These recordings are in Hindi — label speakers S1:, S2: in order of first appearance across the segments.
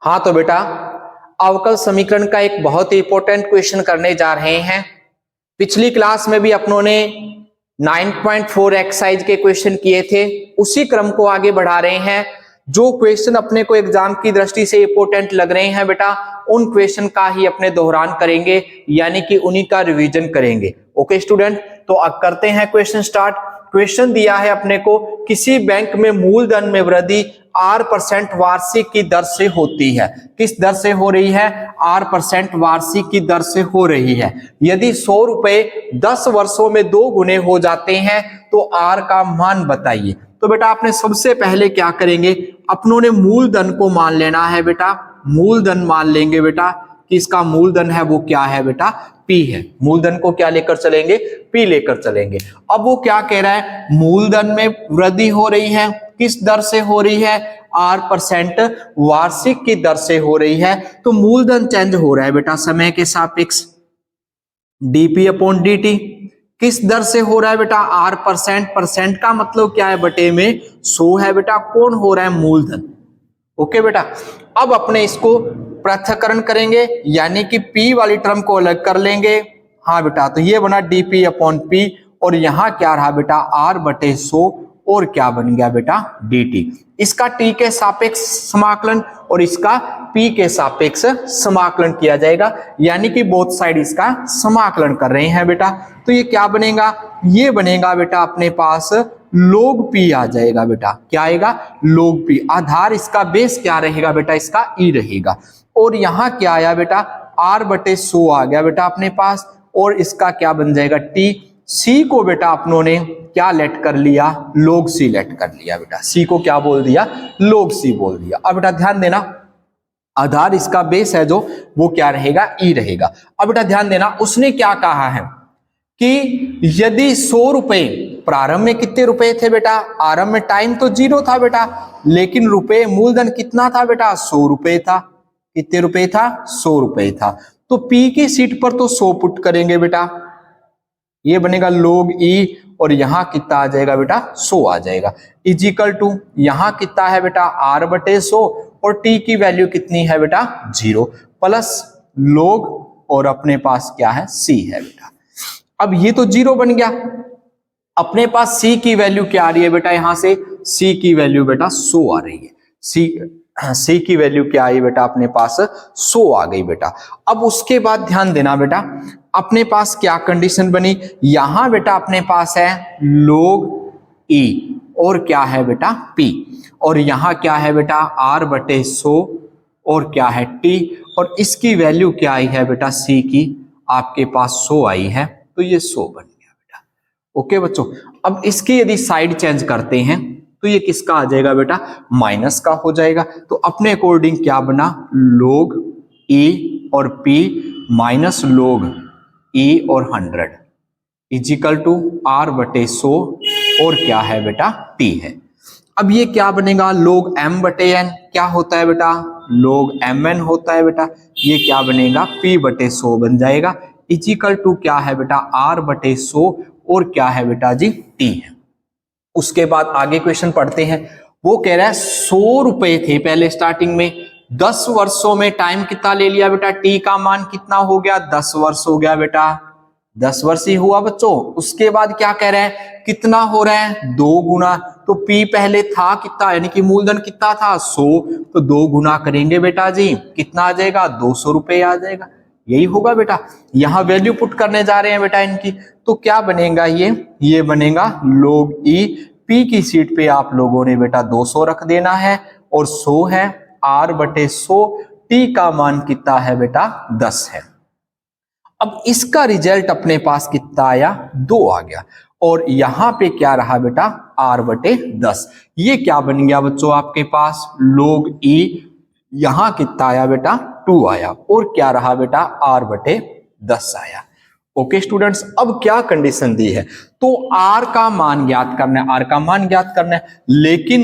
S1: हाँ तो बेटा, अवकल समीकरण का एक बहुत ही इंपॉर्टेंट क्वेश्चन करने जा रहे हैं। पिछली क्लास में भी अपनों ने 9.4 एक्सरसाइज के क्वेश्चन किए थे, उसी क्रम को आगे बढ़ा रहे हैं। जो क्वेश्चन अपने को एग्जाम की दृष्टि से इंपॉर्टेंट लग रहे हैं बेटा, उन क्वेश्चन का ही अपने दोहरान करेंगे, यानी कि उन्हीं का रिवीजन करेंगे। ओके स्टूडेंट, तो अब करते हैं क्वेश्चन स्टार्ट। क्वेश्चन दिया है अपने को, किसी बैंक में मूलधन में वृद्धि R% वार्षिक की दर से होती है। किस दर से हो रही है? R% वार्षिक की दर से हो रही है। यदि 100 रुपए 10 वर्षों में 2 गुने हो जाते हैं तो R का मान बताइए। तो बेटा आपने सबसे पहले क्या करेंगे, अपनों ने मूलधन को मान लेना है बेटा। मूलधन मान लेंगे बेटा कि इसका मूलधन है वो क्या है बेटा? P है। मूलधन को क्या लेकर चलेंगे? P लेकर चलेंगे। अब वो क्या कह रहा है, मूलधन में वृद्धि हो रही है, किस दर से हो रही है? R% वार्षिक की दर से हो रही है। तो मूलधन चेंज हो रहा है बेटा समय के सापेक्ष, dp/dt। किस दर से हो रहा है बेटा? R%। परसेंट का मतलब क्या है? बटे में 100 है बेटा। कौन हो रहा है? मूलधन। ओके बेटा, अब अपने इसको पृथक्करण करेंगे, यानी कि P वाली टर्म को अलग कर लेंगे। हाँ बेटा, तो ये बना dp/P, और यहां क्या रहा बेटा? R/100, और क्या बन गया बेटा? dt। इसका t के सापेक्ष समाकलन और इसका p के सापेक्ष समाकलन किया जाएगा, यानी कि बोथ साइड इसका समाकलन कर रहे हैं बेटा। तो ये क्या बनेगा? ये बनेगा बेटा अपने पास log p आ जाएगा बेटा। क्या आएगा? log p। आधार इसका बेस क्या रहेगा बेटा? इसका e रहेगा। और यहां क्या आया बेटा? R/100 आ गया बेटा अपने पास, और इसका क्या बन जाएगा? t। c को बेटा अपनों ने क्या लेट कर लिया? log c लेट कर लिया बेटा। c को क्या बोल दिया? log c बोल दिया। अब बेटा ध्यान देना, आधार इसका बेस है जो, वो क्या रहेगा? e रहेगा। अब बेटा ध्यान देना, उसने क्या कहा है कि यदि 100 रुपए, प्रारंभ में कितने रुपए थे बेटा? आरंभ में टाइम तो 0 था बेटा, लेकिन रुपए मूलधन कितना था बेटा? 100 रुपए था। कितने रुपए था? 100 रुपए था। तो p की सीट पर तो 100 पुट करेंगे बेटा, ये बनेगा log e, और यहां कितना आ जाएगा बेटा? 100 आ जाएगा। इजिकल टू यहां कितना है बेटा? R/100, और t की वैल्यू कितनी है बेटा? 0, प्लस log, और अपने पास क्या है? c है बेटा। अब ये तो 0 बन गया। अपने पास c की वैल्यू क्या आ रही है बेटा? यहां से c की वैल्यू बेटा 100 आ रही है। c की वैल्यू क्या आई बेटा? अपने पास 100 आ गई बेटा। अब उसके बाद ध्यान देना बेटा, अपने पास क्या कंडीशन बनी? यहां बेटा अपने पास है log e, और क्या है बेटा? p, और यहां क्या है बेटा? R/100, और क्या है? t, और इसकी वैल्यू क्या आई है बेटा? c की आपके पास 100 आई है, तो ये 100 बन गया बेटा। ओके बच्चों, अब इसकी यदि साइड चेंज करते हैं तो ये किसका आ जाएगा बेटा? माइनस का हो जाएगा। तो अपने अकॉर्डिंग क्या बना? log e और p माइनस log e और 100 इजिकल टू R/100, और क्या है बेटा? t है। अब ये क्या बनेगा? log m/n। क्या होता है बेटा? log mn होता है बेटा। ये क्या बनेगा? p/100 बन जाएगा, इजिकल टू क्या है बेटा? R/100, और क्या है बेटा जी? t है। उसके बाद आगे क्वेश्चन पढ़ते हैं। वो कह रहा है 100 रुपए थे पहले स्टार्टिंग में, 10 वर्षों में टाइम कितना ले लिया बेटा? टी का मान कितना हो गया? 10 वर्ष हो गया बेटा। 10 वर्ष ही हुआ बच्चों। उसके बाद क्या कह रहे हैं? कितना हो रहा है? 2 गुना। तो पी पहले था कितना, यानी कि मूलधन कितना था? 100, तो 2 गुना करेंगे बेटा जी, कितना आ जाएगा? 200 रुपए आ जाएगा। यही होगा बेटा। यहां वैल्यू पुट करने जा रहे हैं बेटा इनकी, तो क्या बनेगा? ये बनेगा log e। p की सीट पे आप लोगों ने बेटा 200 रख देना है, और 100 है। R/100, t का मान कितना है बेटा? 10 है। अब इसका रिजल्ट अपने पास कितना आया? 2 आ गया। और यहां पे क्या रहा बेटा? R/10। ये क्या बन गया बच्चों आपके पास? log e। यहां कितना आया बेटा? 2 आया, और क्या रहा बेटा? R/10 आया। ओके स्टूडेंट्स, अब क्या कंडीशन दी है? तो R का मान ज्ञात करना है, R का मान ज्ञात करना है, लेकिन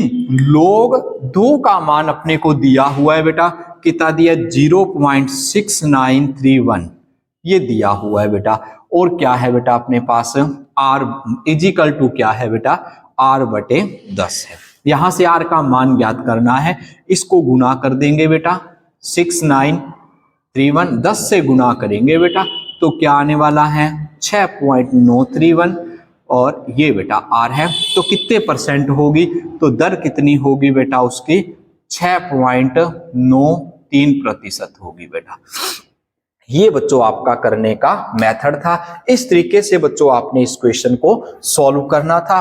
S1: log 2 का मान अपने को दिया हुआ है बेटा। कितना दिया? 0.6931 ये दिया हुआ है बेटा। और क्या है बेटा अपने पास? R इजिकल टू क्या है बेटा? R/10 है। यहां से R का मान ज्ञात करना है, इसको गुना कर देंगे बेटा, 6931, 10 से गुना करेंगे बेटा तो क्या आने वाला है 6.931 और ये बेटा आर है। तो कितने परसेंट होगी, तो दर कितनी होगी बेटा उसकी 6.93% होगी बेटा। ये बच्चों आपका करने का मेथड था। इस तरीके से बच्चों आपने इस क्वेश्चन को सॉल्व करना था।